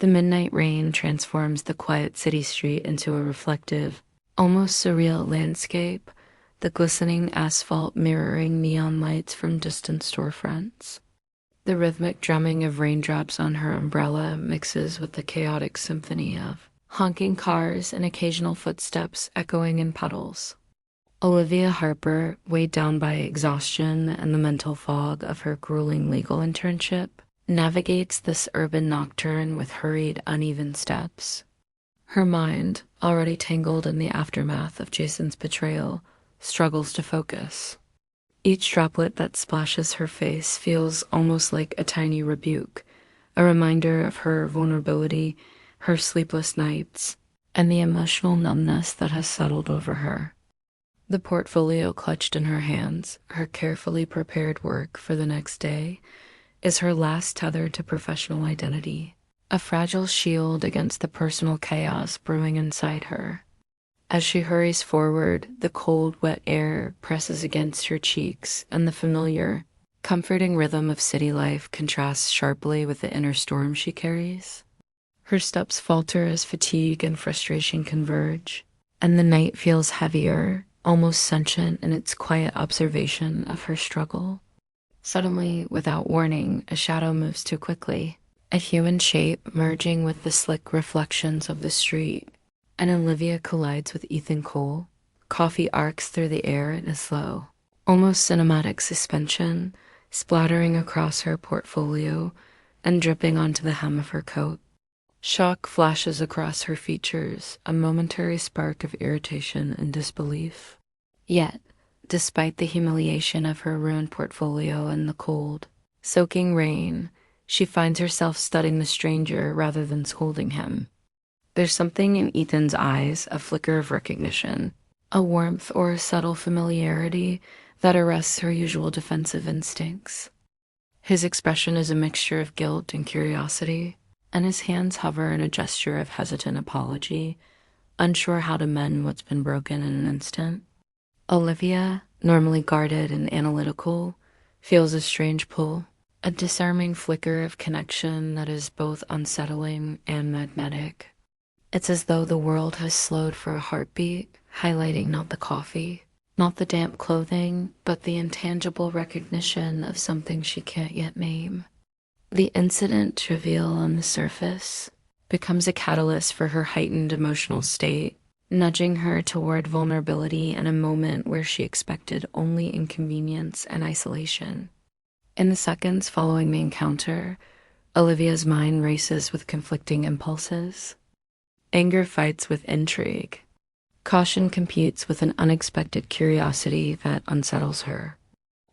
The midnight rain transforms the quiet city street into a reflective, almost surreal landscape, the glistening asphalt mirroring neon lights from distant storefronts. The rhythmic drumming of raindrops on her umbrella mixes with the chaotic symphony of honking cars and occasional footsteps echoing in puddles. Olivia Harper, weighed down by exhaustion and the mental fog of her grueling legal internship, navigates this urban nocturne with hurried, uneven steps. Her mind, already tangled in the aftermath of Jason's betrayal, struggles to focus. Each droplet that splashes her face feels almost like a tiny rebuke, a reminder of her vulnerability, her sleepless nights, and the emotional numbness that has settled over her. The portfolio clutched in her hands, her carefully prepared work for the next day, is her last tether to professional identity, a fragile shield against the personal chaos brewing inside her. As she hurries forward, the cold, wet air presses against her cheeks, and the familiar, comforting rhythm of city life contrasts sharply with the inner storm she carries. Her steps falter as fatigue and frustration converge, and the night feels heavier, almost sentient in its quiet observation of her struggle. Suddenly, without warning, a shadow moves too quickly, a human shape merging with the slick reflections of the street, and Olivia collides with Ethan Cole. Coffee arcs through the air in a slow, almost cinematic suspension, splattering across her portfolio and dripping onto the hem of her coat. Shock flashes across her features, a momentary spark of irritation and disbelief. Yet, despite the humiliation of her ruined portfolio and the cold, soaking rain, she finds herself studying the stranger rather than scolding him. There's something in Ethan's eyes, a flicker of recognition, a warmth or a subtle familiarity that arrests her usual defensive instincts. His expression is a mixture of guilt and curiosity, and his hands hover in a gesture of hesitant apology, unsure how to mend what's been broken in an instant. Olivia, normally guarded and analytical, feels a strange pull, a disarming flicker of connection that is both unsettling and magnetic. It's as though the world has slowed for a heartbeat, highlighting not the coffee, not the damp clothing, but the intangible recognition of something she can't yet name. The incident, trivial on the surface, becomes a catalyst for her heightened emotional state, nudging her toward vulnerability in a moment where she expected only inconvenience and isolation. In the seconds following the encounter, Olivia's mind races with conflicting impulses. Anger fights with intrigue. Caution competes with an unexpected curiosity that unsettles her.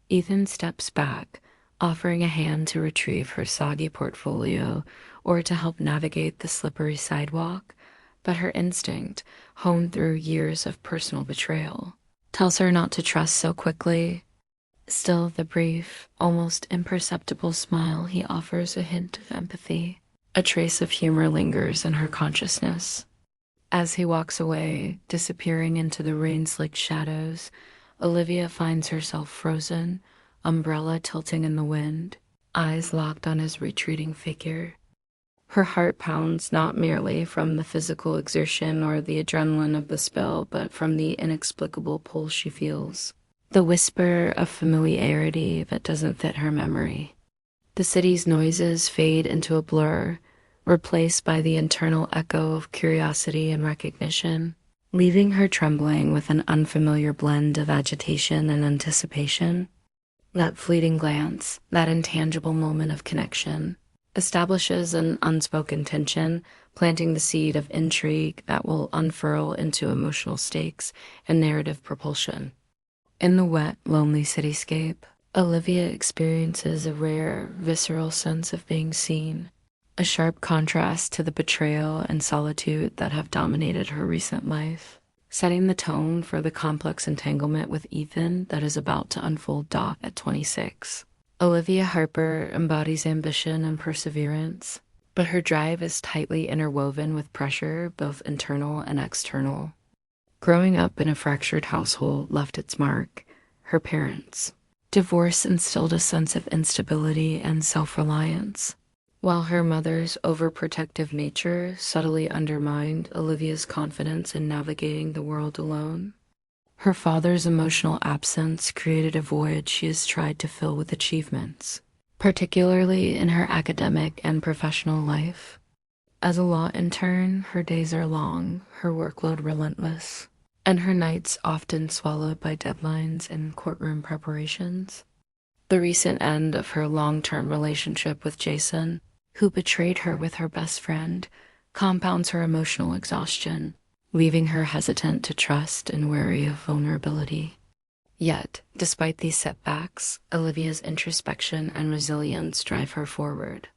Ethan steps back, offering a hand to retrieve her soggy portfolio or to help navigate the slippery sidewalk, but her instinct, honed through years of personal betrayal, tells her not to trust so quickly. Still, the brief, almost imperceptible smile he offers a hint of empathy. A trace of humor lingers in her consciousness. As he walks away, disappearing into the rain-slicked shadows, Olivia finds herself frozen, umbrella tilting in the wind, eyes locked on his retreating figure. Her heart pounds not merely from the physical exertion or the adrenaline of the spill, but from the inexplicable pull she feels. The whisper of familiarity that doesn't fit her memory. The city's noises fade into a blur, replaced by the internal echo of curiosity and recognition, leaving her trembling with an unfamiliar blend of agitation and anticipation. That fleeting glance, that intangible moment of connection, establishes an unspoken tension, planting the seed of intrigue that will unfurl into emotional stakes and narrative propulsion. In the wet, lonely cityscape, Olivia experiences a rare, visceral sense of being seen, a sharp contrast to the betrayal and solitude that have dominated her recent life, setting the tone for the complex entanglement with Ethan that is about to unfold at 26. Olivia Harper embodies ambition and perseverance, but her drive is tightly interwoven with pressure, both internal and external. Growing up in a fractured household left its mark. Her parents. Divorce instilled a sense of instability and self-reliance. While her mother's overprotective nature subtly undermined Olivia's confidence in navigating the world alone, her father's emotional absence created a void she has tried to fill with achievements, particularly in her academic and professional life. As a law intern, her days are long, her workload relentless, and her nights often swallowed by deadlines and courtroom preparations. The recent end of her long-term relationship with Jason, who betrayed her with her best friend, compounds her emotional exhaustion, leaving her hesitant to trust and wary of vulnerability. Yet, despite these setbacks, Olivia's introspection and resilience drive her forward.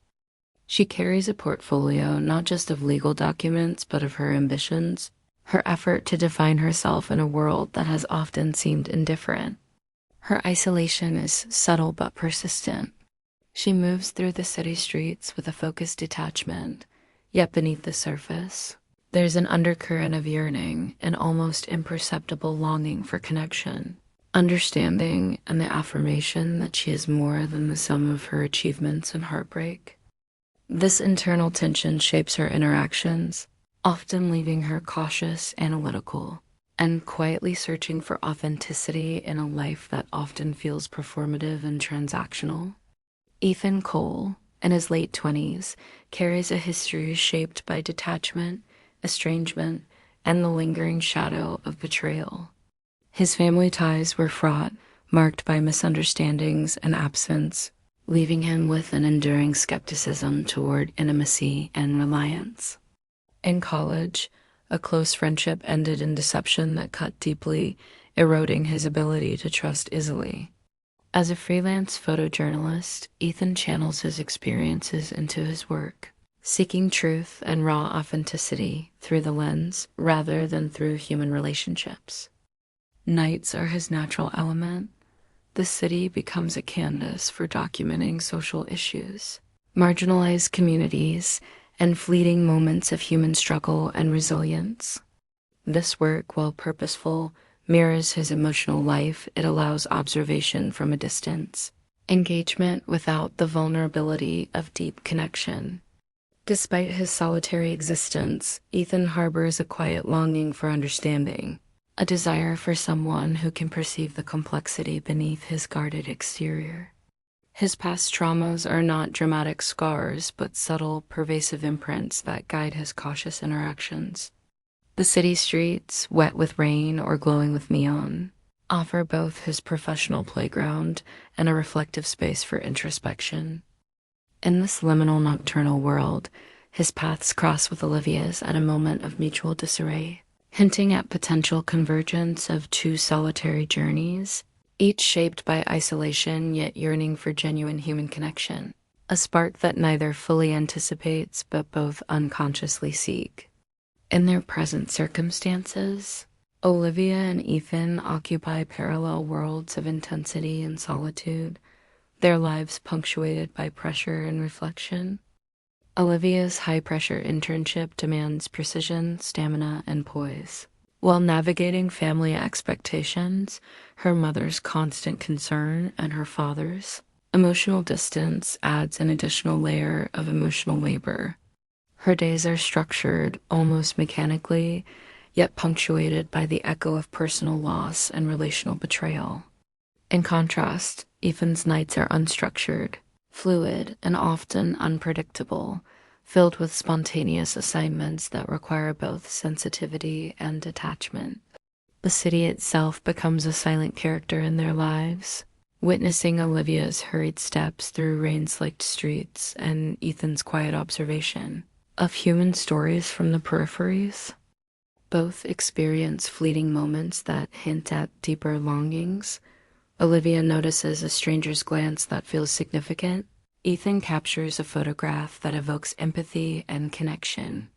She carries a portfolio not just of legal documents, but of her ambitions, her effort to define herself in a world that has often seemed indifferent. Her isolation is subtle but persistent. She moves through the city streets with a focused detachment, yet beneath the surface, there's an undercurrent of yearning, an almost imperceptible longing for connection, understanding, and the affirmation that she is more than the sum of her achievements and heartbreak. This internal tension shapes her interactions, often leaving her cautious, analytical, and quietly searching for authenticity in a life that often feels performative and transactional. Ethan Cole, in his late 20s, carries a history shaped by detachment, estrangement, and the lingering shadow of betrayal. His family ties were fraught, marked by misunderstandings and absence, leaving him with an enduring skepticism toward intimacy and reliance. In college, a close friendship ended in deception that cut deeply, eroding his ability to trust easily. As a freelance photojournalist, Ethan channels his experiences into his work, seeking truth and raw authenticity through the lens rather than through human relationships. Nights are his natural element. The city becomes a canvas for documenting social issues, marginalized communities, and fleeting moments of human struggle and resilience. This work, while purposeful, mirrors his emotional life. It allows observation from a distance, engagement without the vulnerability of deep connection. Despite his solitary existence, Ethan harbors a quiet longing for understanding, a desire for someone who can perceive the complexity beneath his guarded exterior. His past traumas are not dramatic scars, but subtle, pervasive imprints that guide his cautious interactions. The city streets, wet with rain or glowing with neon, offer both his professional playground and a reflective space for introspection. In this liminal nocturnal world, his paths cross with Olivia's at a moment of mutual disarray, hinting at potential convergence of two solitary journeys, each shaped by isolation yet yearning for genuine human connection, a spark that neither fully anticipates but both unconsciously seek. In their present circumstances, Olivia and Ethan occupy parallel worlds of intensity and solitude, their lives punctuated by pressure and reflection. Olivia's high-pressure internship demands precision, stamina, and poise. While navigating family expectations, her mother's constant concern, and her father's emotional distance adds an additional layer of emotional labor. Her days are structured almost mechanically, yet punctuated by the echo of personal loss and relational betrayal. In contrast, Ethan's nights are unstructured, fluid, and often unpredictable, filled with spontaneous assignments that require both sensitivity and detachment. The city itself becomes a silent character in their lives, witnessing Olivia's hurried steps through rain-slicked streets and Ethan's quiet observation of human stories from the peripheries. Both experience fleeting moments that hint at deeper longings. Olivia notices a stranger's glance that feels significant. Ethan captures a photograph that evokes empathy and connection.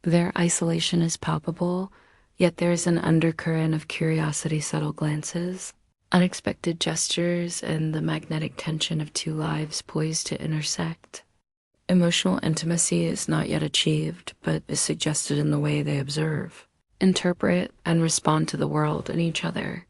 Their isolation is palpable, yet there is an undercurrent of curiosity, subtle glances, unexpected gestures, and the magnetic tension of two lives poised to intersect. Emotional intimacy is not yet achieved, but is suggested in the way they observe, interpret, and respond to the world and each other.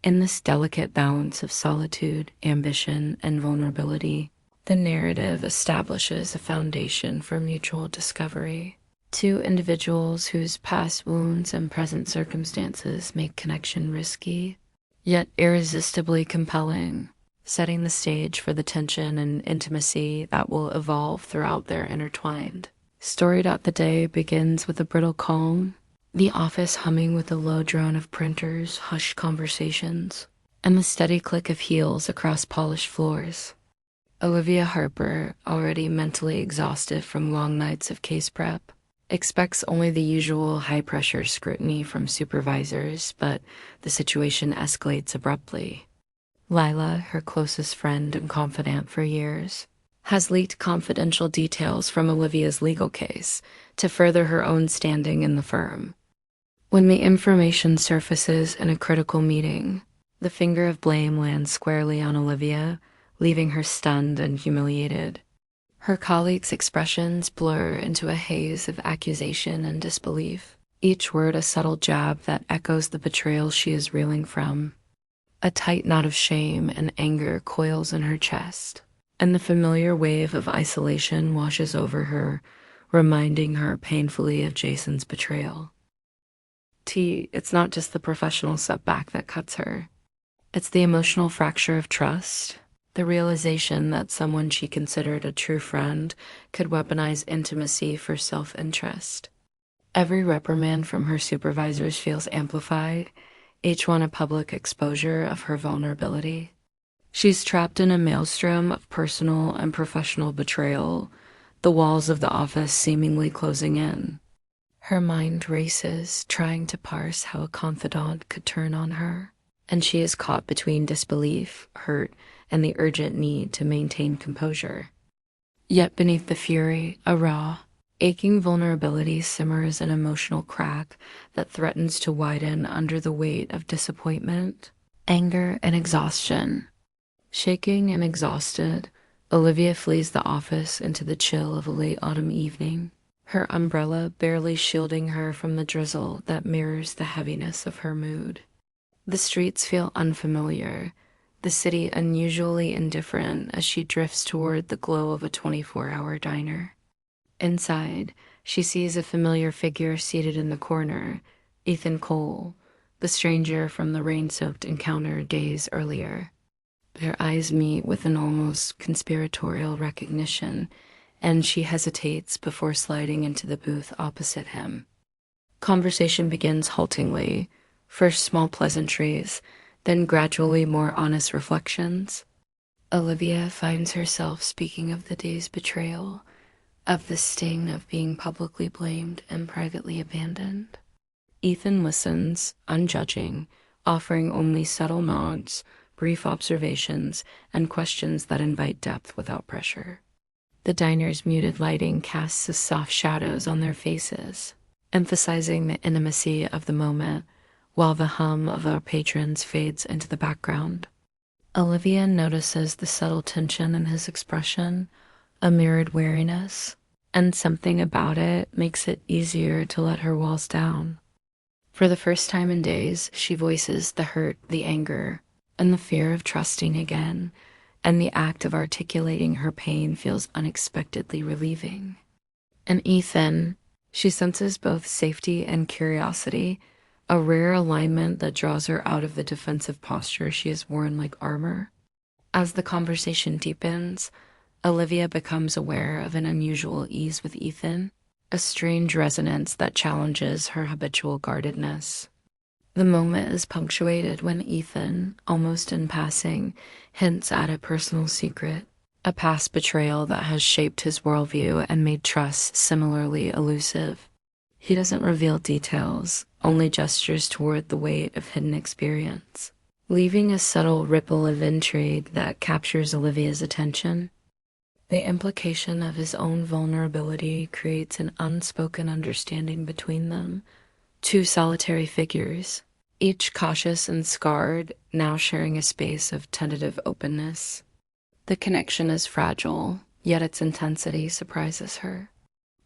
In this delicate balance of solitude, ambition, and vulnerability, The narrative establishes a foundation for mutual discovery. Two individuals whose past wounds and present circumstances make connection risky, yet irresistibly compelling, setting the stage for the tension and intimacy that will evolve throughout their intertwined. The Day begins with a brittle calm, the office humming with the low drone of printers, hushed conversations, and the steady click of heels across polished floors. Olivia Harper, already mentally exhausted from long nights of case prep, expects only the usual high-pressure scrutiny from supervisors, but the situation escalates abruptly. Lila, her closest friend and confidant for years, has leaked confidential details from Olivia's legal case to further her own standing in the firm. When the information surfaces in a critical meeting, the finger of blame lands squarely on Olivia, leaving her stunned and humiliated. Her colleagues' expressions blur into a haze of accusation and disbelief, each word a subtle jab that echoes the betrayal she is reeling from. A tight knot of shame and anger coils in her chest, and the familiar wave of isolation washes over her, reminding her painfully of Jason's betrayal. It's not just the professional setback that cuts her. It's the emotional fracture of trust, the realization that someone she considered a true friend could weaponize intimacy for self-interest. Every reprimand from her supervisors feels amplified, each one a public exposure of her vulnerability. She's trapped in a maelstrom of personal and professional betrayal, the walls of the office seemingly closing in. Her mind races, trying to parse how a confidant could turn on her, and she is caught between disbelief, hurt, and the urgent need to maintain composure. Yet beneath the fury, a raw, aching vulnerability simmers an emotional crack that threatens to widen under the weight of disappointment, anger, and exhaustion. Shaking and exhausted, Olivia flees the office into the chill of a late autumn evening, her umbrella barely shielding her from the drizzle that mirrors the heaviness of her mood. The streets feel unfamiliar, the city unusually indifferent as she drifts toward the glow of a 24-hour diner. Inside, she sees a familiar figure seated in the corner, Ethan Cole, the stranger from the rain-soaked encounter days earlier. Their eyes meet with an almost conspiratorial recognition, and she hesitates before sliding into the booth opposite him. Conversation begins haltingly, first small pleasantries, then gradually more honest reflections. Olivia finds herself speaking of the day's betrayal, of the sting of being publicly blamed and privately abandoned. Ethan listens, unjudging, offering only subtle nods, brief observations, and questions that invite depth without pressure. The diner's muted lighting casts the soft shadows on their faces, emphasizing the intimacy of the moment, while the hum of our patrons fades into the background. Olivia notices the subtle tension in his expression, a mirrored weariness, and something about it makes it easier to let her walls down. For the first time in days, she voices the hurt, the anger, and the fear of trusting again, and the act of articulating her pain feels unexpectedly relieving. In Ethan, she senses both safety and curiosity, a rare alignment that draws her out of the defensive posture she has worn like armor. As the conversation deepens, Olivia becomes aware of an unusual ease with Ethan, a strange resonance that challenges her habitual guardedness. The moment is punctuated when Ethan, almost in passing, hints at a personal secret, a past betrayal that has shaped his worldview and made trust similarly elusive. He doesn't reveal details, only gestures toward the weight of hidden experience, leaving a subtle ripple of intrigue that captures Olivia's attention. The implication of his own vulnerability creates an unspoken understanding between them, two solitary figures, each cautious and scarred, now sharing a space of tentative openness. The connection is fragile, yet its intensity surprises her.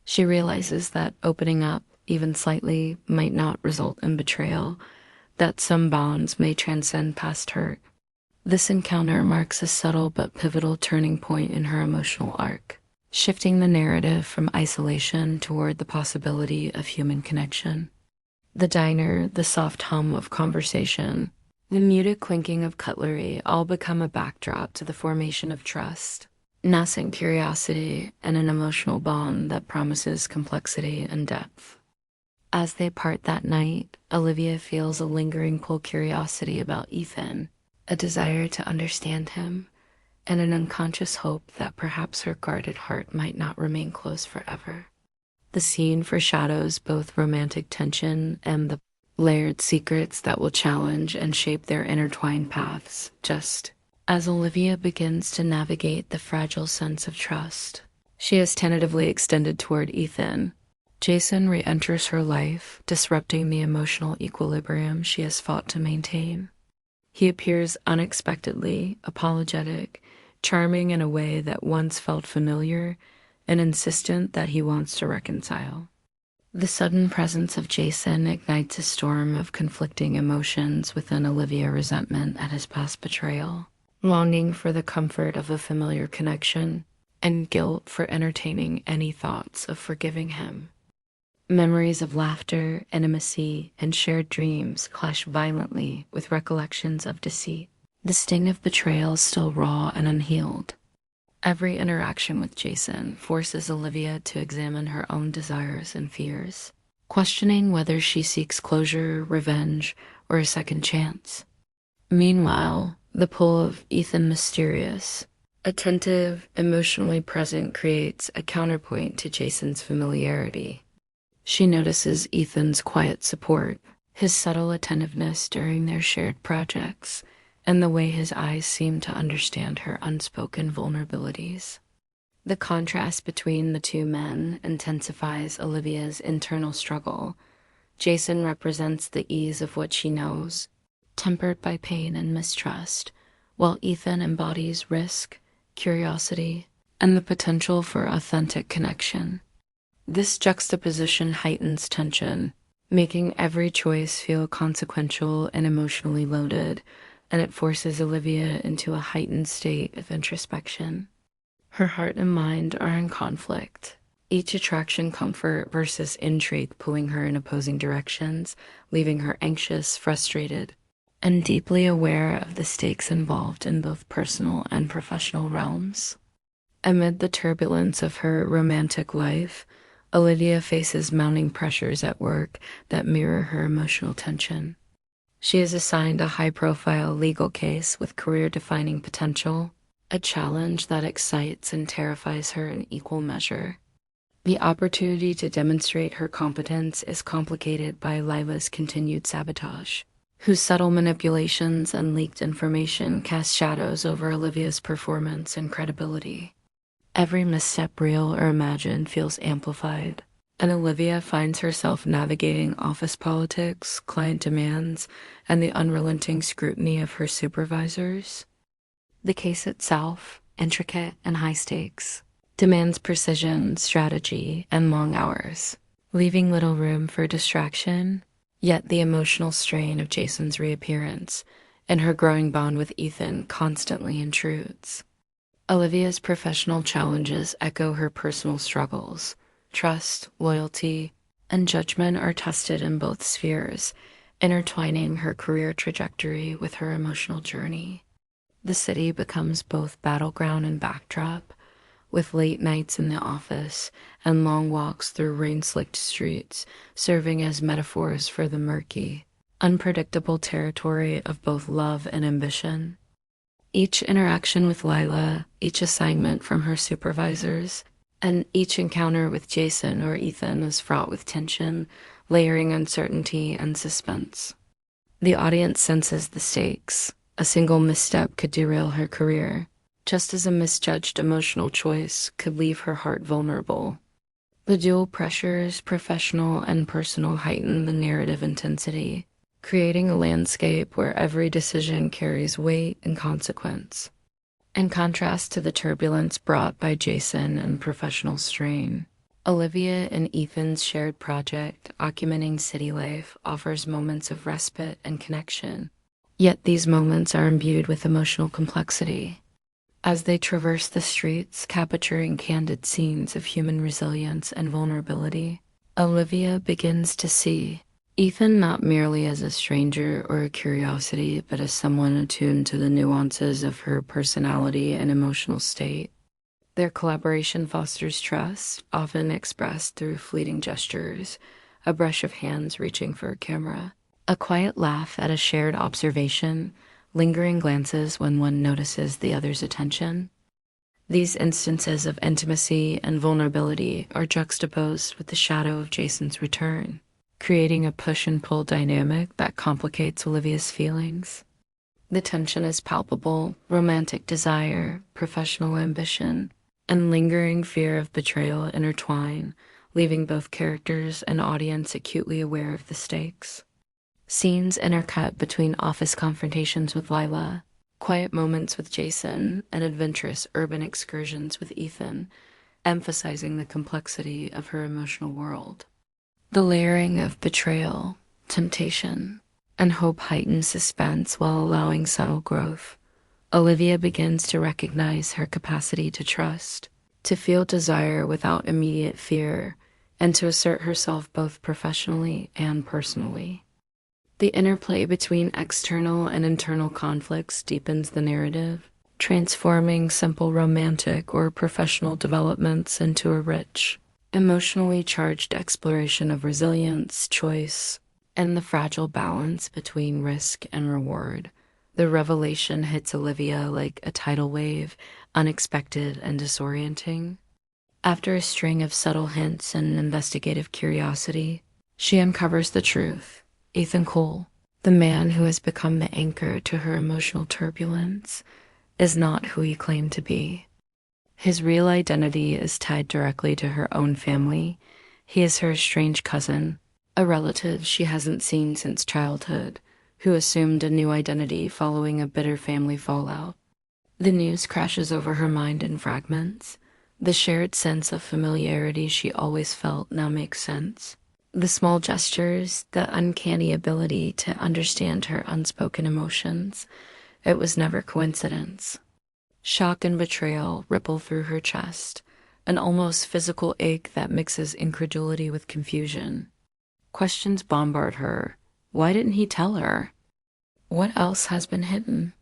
She realizes that opening up, even slightly, might not result in betrayal, that some bonds may transcend past hurt. This encounter marks a subtle but pivotal turning point in her emotional arc, shifting the narrative from isolation toward the possibility of human connection. The diner, the soft hum of conversation, the muted clinking of cutlery all become a backdrop to the formation of trust, nascent curiosity, and an emotional bond that promises complexity and depth. As they part that night, Olivia feels a lingering cold curiosity about Ethan, a desire to understand him, and an unconscious hope that perhaps her guarded heart might not remain closed forever. The scene foreshadows both romantic tension and the layered secrets that will challenge and shape their intertwined paths, just as Olivia begins to navigate the fragile sense of trust she has tentatively extended toward Ethan. Jason re-enters her life, disrupting the emotional equilibrium she has fought to maintain. He appears unexpectedly, apologetic, charming in a way that once felt familiar, and insistent that he wants to reconcile. The sudden presence of Jason ignites a storm of conflicting emotions within Olivia: resentment at his past betrayal, longing for the comfort of a familiar connection, and guilt for entertaining any thoughts of forgiving him. Memories of laughter, intimacy, and shared dreams clash violently with recollections of deceit. The sting of betrayal is still raw and unhealed. Every interaction with Jason forces Olivia to examine her own desires and fears, questioning whether she seeks closure, revenge, or a second chance. Meanwhile, the pull of Ethan, mysterious, attentive, emotionally present, creates a counterpoint to Jason's familiarity. She notices Ethan's quiet support, his subtle attentiveness during their shared projects, and the way his eyes seem to understand her unspoken vulnerabilities. The contrast between the two men intensifies Olivia's internal struggle. Jason represents the ease of what she knows, tempered by pain and mistrust, while Ethan embodies risk, curiosity, and the potential for authentic connection. This juxtaposition heightens tension, making every choice feel consequential and emotionally loaded, and it forces Olivia into a heightened state of introspection. Her heart and mind are in conflict, each attraction comfort versus intrigue pulling her in opposing directions, leaving her anxious, frustrated, and deeply aware of the stakes involved in both personal and professional realms. Amid the turbulence of her romantic life, Olivia faces mounting pressures at work that mirror her emotional tension. She is assigned a high-profile legal case with career-defining potential, a challenge that excites and terrifies her in equal measure. The opportunity to demonstrate her competence is complicated by Lila's continued sabotage, whose subtle manipulations and leaked information cast shadows over Olivia's performance and credibility. Every misstep, real or imagined, feels amplified, and Olivia finds herself navigating office politics, client demands, and the unrelenting scrutiny of her supervisors. The case itself, intricate and high stakes, demands precision, strategy, and long hours, leaving little room for distraction. Yet the emotional strain of Jason's reappearance and her growing bond with Ethan constantly intrudes. Olivia's professional challenges echo her personal struggles. Trust, loyalty, and judgment are tested in both spheres, intertwining her career trajectory with her emotional journey. The city becomes both battleground and backdrop, with late nights in the office and long walks through rain-slicked streets serving as metaphors for the murky, unpredictable territory of both love and ambition. Each interaction with Lila, each assignment from her supervisors, and each encounter with Jason or Ethan is fraught with tension, layering uncertainty and suspense. The audience senses the stakes. A single misstep could derail her career, just as a misjudged emotional choice could leave her heart vulnerable. The dual pressures, professional and personal, heighten the narrative intensity, creating a landscape where every decision carries weight and consequence. In contrast to the turbulence brought by Jason and professional strain, Olivia and Ethan's shared project, documenting city life, offers moments of respite and connection. Yet these moments are imbued with emotional complexity. As they traverse the streets, capturing candid scenes of human resilience and vulnerability, Olivia begins to see Ethan not merely as a stranger or a curiosity, but as someone attuned to the nuances of her personality and emotional state. Their collaboration fosters trust, often expressed through fleeting gestures, a brush of hands reaching for a camera, a quiet laugh at a shared observation, lingering glances when one notices the other's attention. These instances of intimacy and vulnerability are juxtaposed with the shadow of Jason's return, creating a push and pull dynamic that complicates Olivia's feelings. The tension is palpable: romantic desire, professional ambition, and lingering fear of betrayal intertwine, leaving both characters and audience acutely aware of the stakes. Scenes intercut between office confrontations with Lila, quiet moments with Jason, and adventurous urban excursions with Ethan, emphasizing the complexity of her emotional world. The layering of betrayal, temptation, and hope heightens suspense while allowing subtle growth. Olivia begins to recognize her capacity to trust, to feel desire without immediate fear, and to assert herself both professionally and personally. The interplay between external and internal conflicts deepens the narrative, transforming simple romantic or professional developments into a rich, emotionally charged exploration of resilience, choice, and the fragile balance between risk and reward. The revelation hits Olivia like a tidal wave, unexpected and disorienting. After a string of subtle hints and investigative curiosity, she uncovers the truth. Ethan Cole, the man who has become the anchor to her emotional turbulence, is not who he claimed to be. His real identity is tied directly to her own family. He is her estranged cousin, a relative she hasn't seen since childhood, who assumed a new identity following a bitter family fallout. The news crashes over her mind in fragments. The shared sense of familiarity she always felt now makes sense. The small gestures, the uncanny ability to understand her unspoken emotions. It was never coincidence. Shock and betrayal ripple through her chest, an almost physical ache that mixes incredulity with confusion. Questions bombard her. Why didn't he tell her? What else has been hidden?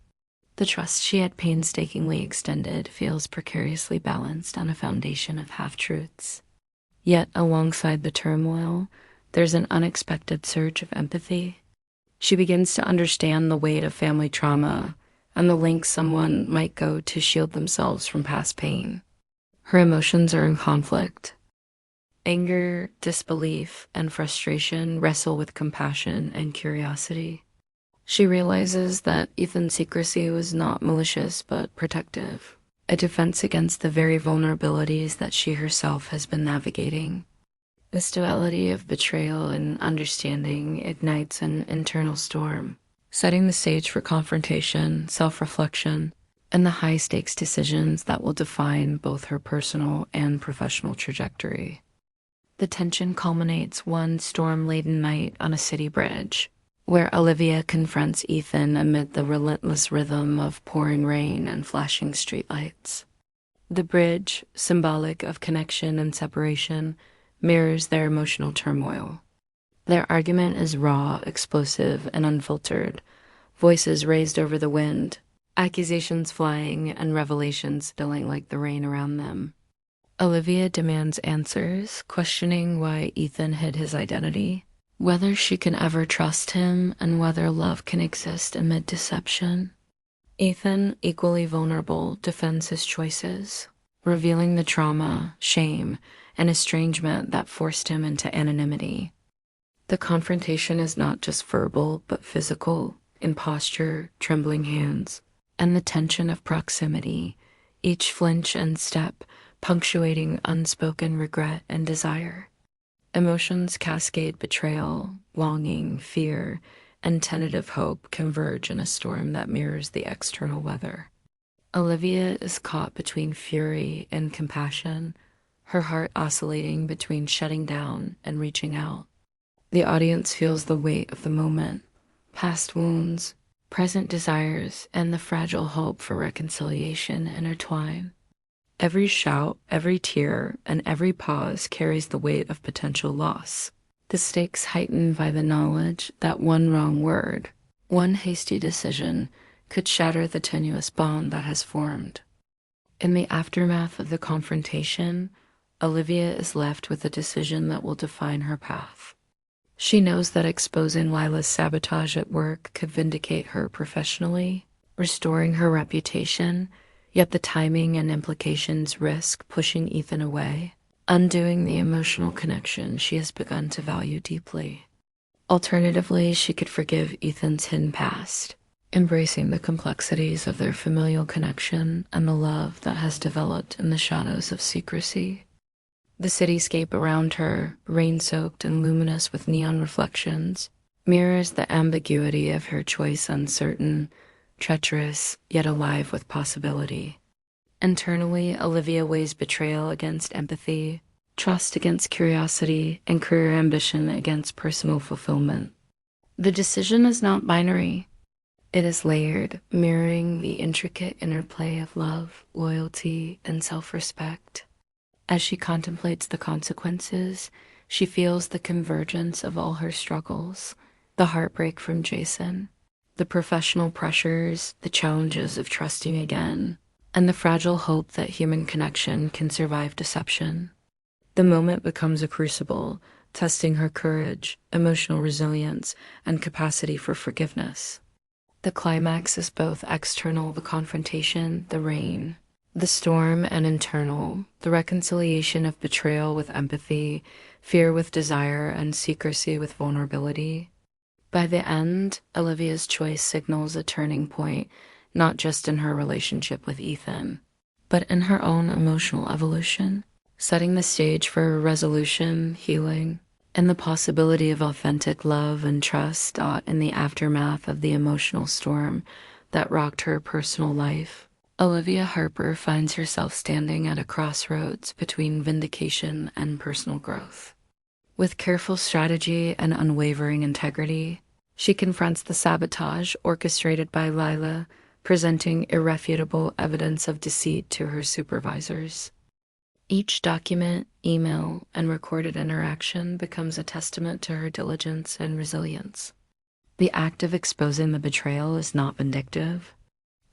The trust she had painstakingly extended feels precariously balanced on a foundation of half-truths. Yet, alongside the turmoil, there's an unexpected surge of empathy. She begins to understand the weight of family trauma and the lengths someone might go to shield themselves from past pain. Her emotions are in conflict. Anger, disbelief, and frustration wrestle with compassion and curiosity. She realizes that Ethan's secrecy was not malicious but protective, a defense against the very vulnerabilities that she herself has been navigating. This duality of betrayal and understanding ignites an internal storm, setting the stage for confrontation, self-reflection, and the high-stakes decisions that will define both her personal and professional trajectory. The tension culminates one storm-laden night on a city bridge, where Olivia confronts Ethan amid the relentless rhythm of pouring rain and flashing streetlights. The bridge, symbolic of connection and separation, mirrors their emotional turmoil. Their argument is raw, explosive, and unfiltered, voices raised over the wind, accusations flying, and revelations spilling like the rain around them. Olivia demands answers, questioning why Ethan hid his identity, whether she can ever trust him, and whether love can exist amid deception. Ethan, equally vulnerable, defends his choices, revealing the trauma, shame, and estrangement that forced him into anonymity. The confrontation is not just verbal, but physical, in posture, trembling hands, and the tension of proximity, each flinch and step punctuating unspoken regret and desire. Emotions cascade: betrayal, longing, fear, and tentative hope converge in a storm that mirrors the external weather. Olivia is caught between fury and compassion, her heart oscillating between shutting down and reaching out. The audience feels the weight of the moment, past wounds, Present desires and the fragile hope for reconciliation intertwine. Every shout, every tear, and every pause carries the weight of potential loss. The stakes heightened by the knowledge that one wrong word, one hasty decision, could shatter the tenuous bond that has formed. In the aftermath of the confrontation, Olivia is left with a decision that will define her path. She knows that exposing Lila's sabotage at work could vindicate her professionally, restoring her reputation, yet the timing and implications risk pushing Ethan away, undoing the emotional connection she has begun to value deeply. Alternatively, she could forgive Ethan's hidden past, embracing the complexities of their familial connection and the love that has developed in the shadows of secrecy. The cityscape around her, rain-soaked and luminous with neon reflections, mirrors the ambiguity of her choice, uncertain, treacherous, yet alive with possibility. Internally, Olivia weighs betrayal against empathy, trust against curiosity, and career ambition against personal fulfillment. The decision is not binary. It is layered, mirroring the intricate interplay of love, loyalty, and self-respect. As she contemplates the consequences, she feels the convergence of all her struggles, the heartbreak from Jason, the professional pressures, the challenges of trusting again, and the fragile hope that human connection can survive deception. The moment becomes a crucible, testing her courage, emotional resilience, and capacity for forgiveness. The climax is both external, the confrontation, the rain, the storm, and internal, the reconciliation of betrayal with empathy, fear with desire, and secrecy with vulnerability. By the end, Olivia's choice signals a turning point, not just in her relationship with Ethan, but in her own emotional evolution, setting the stage for resolution, healing, and the possibility of authentic love and trust in the aftermath of the emotional storm that rocked her personal life. Olivia Harper finds herself standing at a crossroads between vindication and personal growth. With careful strategy and unwavering integrity, she confronts the sabotage orchestrated by Lila, presenting irrefutable evidence of deceit to her supervisors. Each document, email, and recorded interaction becomes a testament to her diligence and resilience. The act of exposing the betrayal is not vindictive.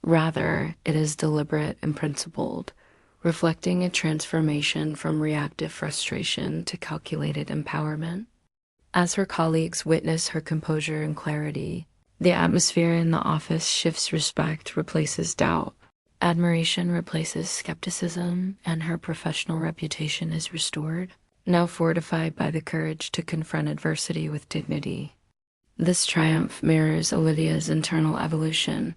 Rather, it is deliberate and principled, reflecting a transformation from reactive frustration to calculated empowerment. As her colleagues witness her composure and clarity, the atmosphere in the office shifts. Respect replaces doubt. Admiration replaces skepticism, and her professional reputation is restored, now fortified by the courage to confront adversity with dignity. This triumph mirrors Olivia's internal evolution.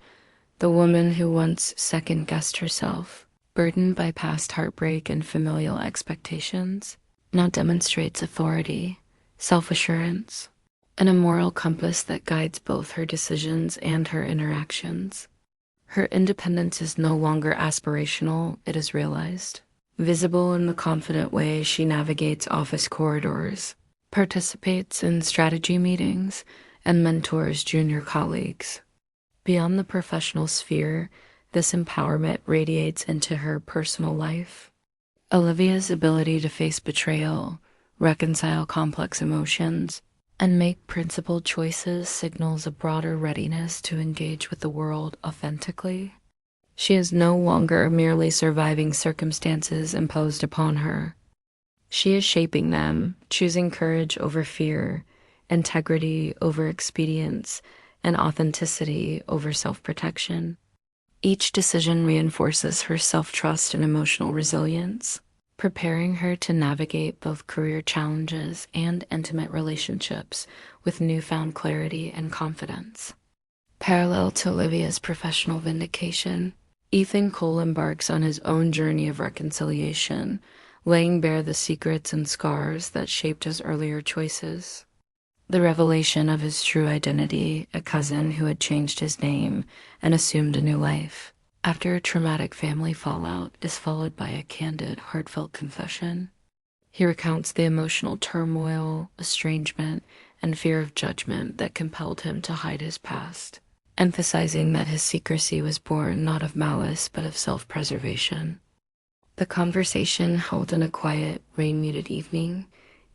The woman who once second-guessed herself, burdened by past heartbreak and familial expectations, now demonstrates authority, self-assurance, and a moral compass that guides both her decisions and her interactions. Her independence is no longer aspirational, it is realized, visible in the confident way she navigates office corridors, participates in strategy meetings, and mentors junior colleagues. Beyond the professional sphere, this empowerment radiates into her personal life. Olivia's ability to face betrayal, reconcile complex emotions, and make principled choices signals a broader readiness to engage with the world authentically. She is no longer merely surviving circumstances imposed upon her. She is shaping them, choosing courage over fear, integrity over expedience, and authenticity over self-protection. Each decision reinforces her self-trust and emotional resilience, preparing her to navigate both career challenges and intimate relationships with newfound clarity and confidence. Parallel to Olivia's professional vindication, Ethan Cole embarks on his own journey of reconciliation, laying bare the secrets and scars that shaped his earlier choices. The revelation of his true identity, a cousin who had changed his name and assumed a new life after a traumatic family fallout, is followed by a candid, heartfelt confession. He recounts the emotional turmoil, estrangement, and fear of judgment that compelled him to hide his past, emphasizing that his secrecy was born not of malice but of self-preservation. The conversation, held in a quiet, rain-muted evening,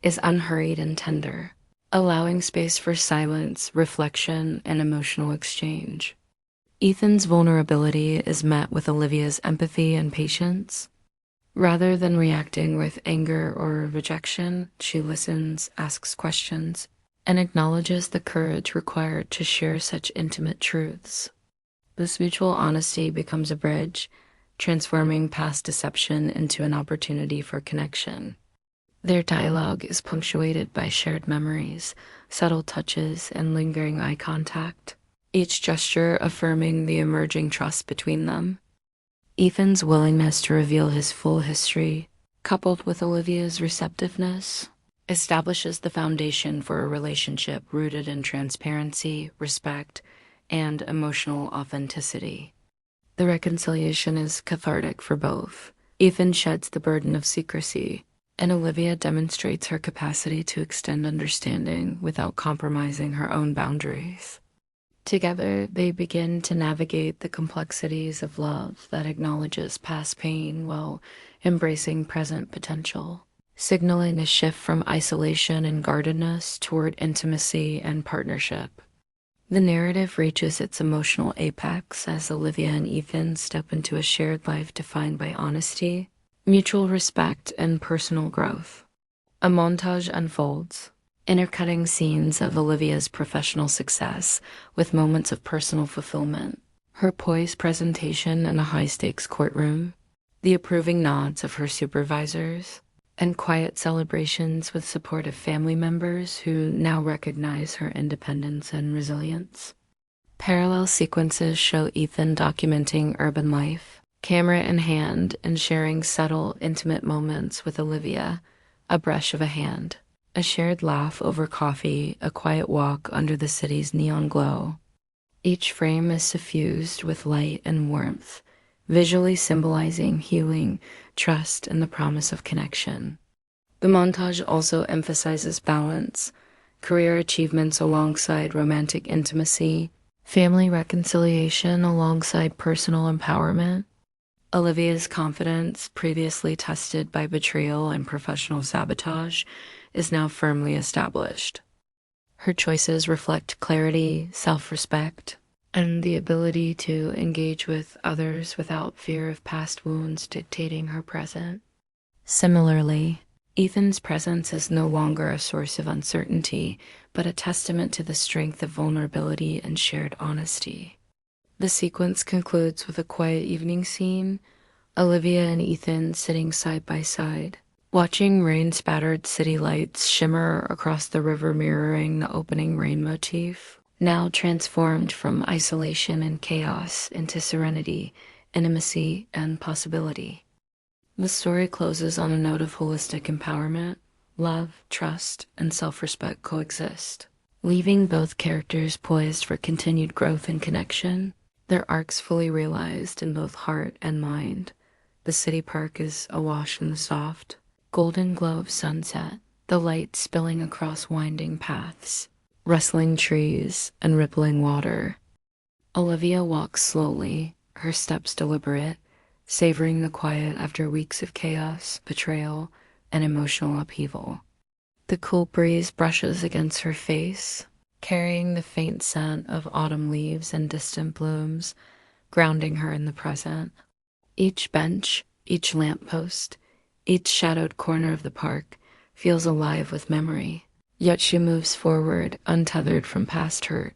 is unhurried and tender, allowing space for silence, reflection, and emotional exchange. Ethan's vulnerability is met with Olivia's empathy and patience. Rather than reacting with anger or rejection, she listens, asks questions, and acknowledges the courage required to share such intimate truths. This mutual honesty becomes a bridge, transforming past deception into an opportunity for connection. Their dialogue is punctuated by shared memories, subtle touches, and lingering eye contact, each gesture affirming the emerging trust between them. Ethan's willingness to reveal his full history, coupled with Olivia's receptiveness, establishes the foundation for a relationship rooted in transparency, respect, and emotional authenticity. The reconciliation is cathartic for both. Ethan sheds the burden of secrecy, and Olivia demonstrates her capacity to extend understanding without compromising her own boundaries. Together, they begin to navigate the complexities of love that acknowledges past pain while embracing present potential, signaling a shift from isolation and guardedness toward intimacy and partnership. The narrative reaches its emotional apex as Olivia and Ethan step into a shared life defined by honesty, mutual respect, and personal growth. A montage unfolds, intercutting scenes of Olivia's professional success with moments of personal fulfillment, her poised presentation in a high-stakes courtroom, the approving nods of her supervisors, and quiet celebrations with supportive family members who now recognize her independence and resilience. Parallel sequences show Ethan documenting urban life, camera in hand, and sharing subtle, intimate moments with Olivia, a brush of a hand, a shared laugh over coffee, a quiet walk under the city's neon glow. Each frame is suffused with light and warmth, visually symbolizing healing, trust, and the promise of connection. The montage also emphasizes balance, career achievements alongside romantic intimacy, family reconciliation alongside personal empowerment. Olivia's confidence, previously tested by betrayal and professional sabotage, is now firmly established. Her choices reflect clarity, self-respect, and the ability to engage with others without fear of past wounds dictating her present. Similarly, Ethan's presence is no longer a source of uncertainty, but a testament to the strength of vulnerability and shared honesty. The sequence concludes with a quiet evening scene, Olivia and Ethan sitting side by side, watching rain-spattered city lights shimmer across the river mirroring the opening rain motif, now transformed from isolation and chaos into serenity, intimacy, and possibility. The story closes on a note of holistic empowerment. Love, trust, and self-respect coexist, leaving both characters poised for continued growth and connection, their arcs fully realized in both heart and mind. The city park is awash in the soft, golden glow of sunset, the light spilling across winding paths, rustling trees, and rippling water. Olivia walks slowly, her steps deliberate, savoring the quiet after weeks of chaos, betrayal, and emotional upheaval. The cool breeze brushes against her face, carrying the faint scent of autumn leaves and distant blooms, grounding her in the present. Each bench, each lamppost, each shadowed corner of the park feels alive with memory, yet she moves forward, untethered from past hurt.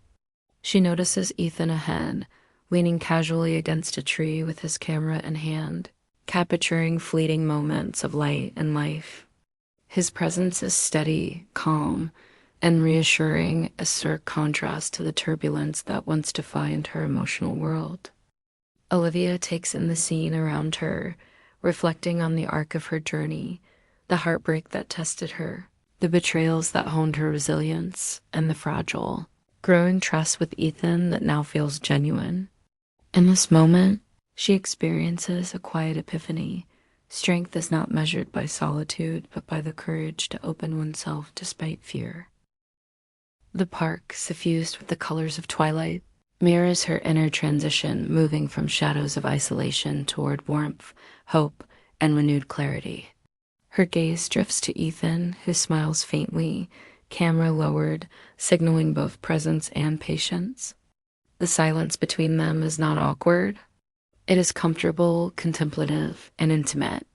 She notices Ethan ahead, leaning casually against a tree with his camera in hand, capturing fleeting moments of light and life. His presence is steady, calm, and reassuring, a stark contrast to the turbulence that once defined her emotional world. Olivia takes in the scene around her, reflecting on the arc of her journey, the heartbreak that tested her, the betrayals that honed her resilience, and the fragile, growing trust with Ethan that now feels genuine. In this moment, she experiences a quiet epiphany. Strength is not measured by solitude, but by the courage to open oneself despite fear. The park, suffused with the colors of twilight, mirrors her inner transition, moving from shadows of isolation toward warmth, hope, and renewed clarity. Her gaze drifts to Ethan, who smiles faintly, camera lowered, signaling both presence and patience. The silence between them is not awkward. It is comfortable, contemplative, and intimate.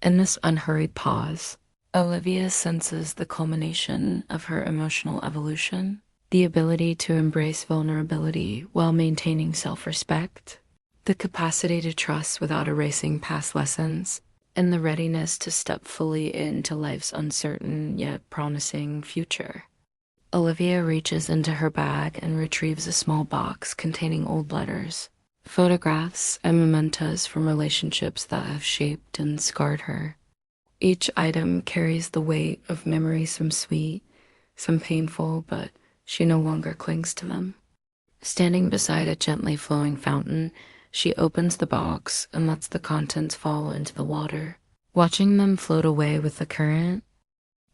In this unhurried pause, Olivia senses the culmination of her emotional evolution, the ability to embrace vulnerability while maintaining self-respect, the capacity to trust without erasing past lessons, and the readiness to step fully into life's uncertain yet promising future. Olivia reaches into her bag and retrieves a small box containing old letters, photographs, and mementos from relationships that have shaped and scarred her. Each item carries the weight of memories, some sweet, some painful, but she no longer clings to them. Standing beside a gently flowing fountain, she opens the box and lets the contents fall into the water. Watching them float away with the current,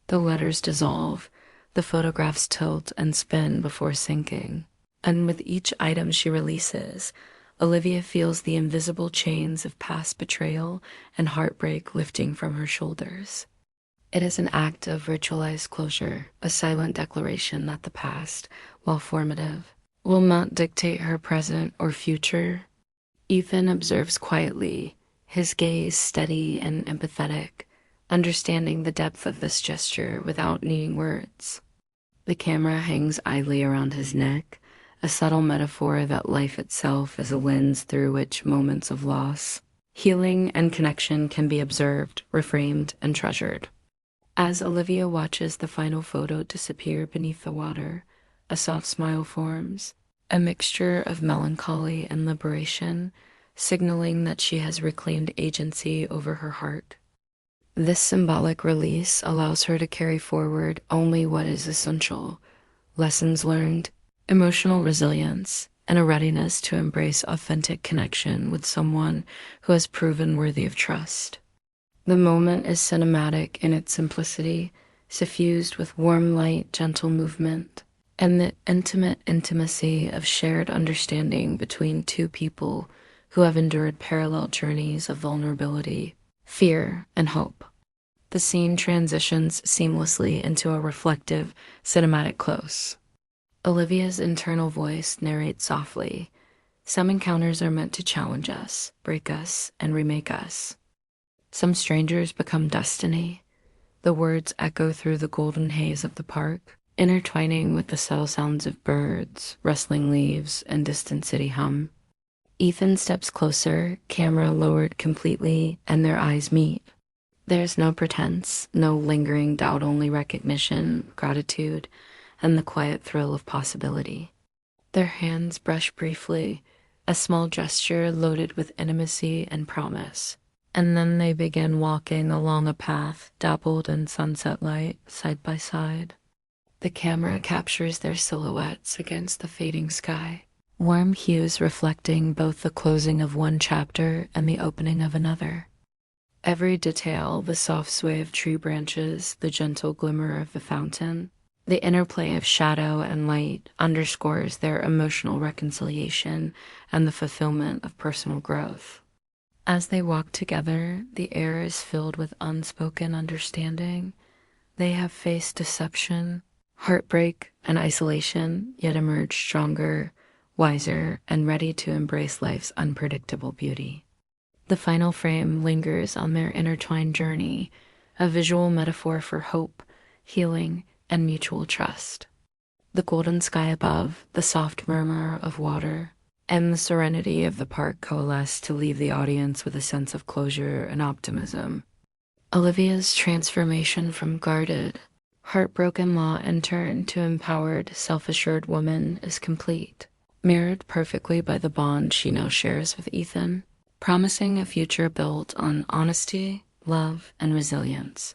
the letters dissolve, the photographs tilt and spin before sinking. And with each item she releases, Olivia feels the invisible chains of past betrayal and heartbreak lifting from her shoulders. It is an act of ritualized closure, a silent declaration that the past, while formative, will not dictate her present or future. Ethan observes quietly, his gaze steady and empathetic, understanding the depth of this gesture without needing words. The camera hangs idly around his neck, a subtle metaphor that life itself is a lens through which moments of loss, healing, and connection can be observed, reframed, and treasured. As Olivia watches the final photo disappear beneath the water, a soft smile forms, a mixture of melancholy and liberation, signaling that she has reclaimed agency over her heart. This symbolic release allows her to carry forward only what is essential: lessons learned, emotional resilience, and a readiness to embrace authentic connection with someone who has proven worthy of trust. The moment is cinematic in its simplicity, suffused with warm light, gentle movement, and the intimate intimacy of shared understanding between two people who have endured parallel journeys of vulnerability, fear, and hope. The scene transitions seamlessly into a reflective, cinematic close. Olivia's internal voice narrates softly. Some encounters are meant to challenge us, break us, and remake us. Some strangers become destiny. The words echo through the golden haze of the park, intertwining with the subtle sounds of birds, rustling leaves, and distant city hum. Ethan steps closer, camera lowered completely, and their eyes meet. There's no pretense, no lingering doubt, only recognition, gratitude, and the quiet thrill of possibility. Their hands brush briefly, a small gesture loaded with intimacy and promise. And then they begin walking along a path dappled in sunset light, side by side. The camera captures their silhouettes against the fading sky, warm hues reflecting both the closing of one chapter and the opening of another. Every detail, the soft sway of tree branches, the gentle glimmer of the fountain, the interplay of shadow and light underscores their emotional reconciliation and the fulfillment of personal growth. As they walk together, the air is filled with unspoken understanding. They have faced deception, heartbreak, and isolation, yet emerged stronger, wiser, and ready to embrace life's unpredictable beauty. The final frame lingers on their intertwined journey, a visual metaphor for hope, healing, and mutual trust. The golden sky above, the soft murmur of water, and the serenity of the park coalesce to leave the audience with a sense of closure and optimism. Olivia's transformation from guarded, heartbroken law-intern to empowered, self-assured woman is complete, mirrored perfectly by the bond she now shares with Ethan, promising a future built on honesty, love, and resilience.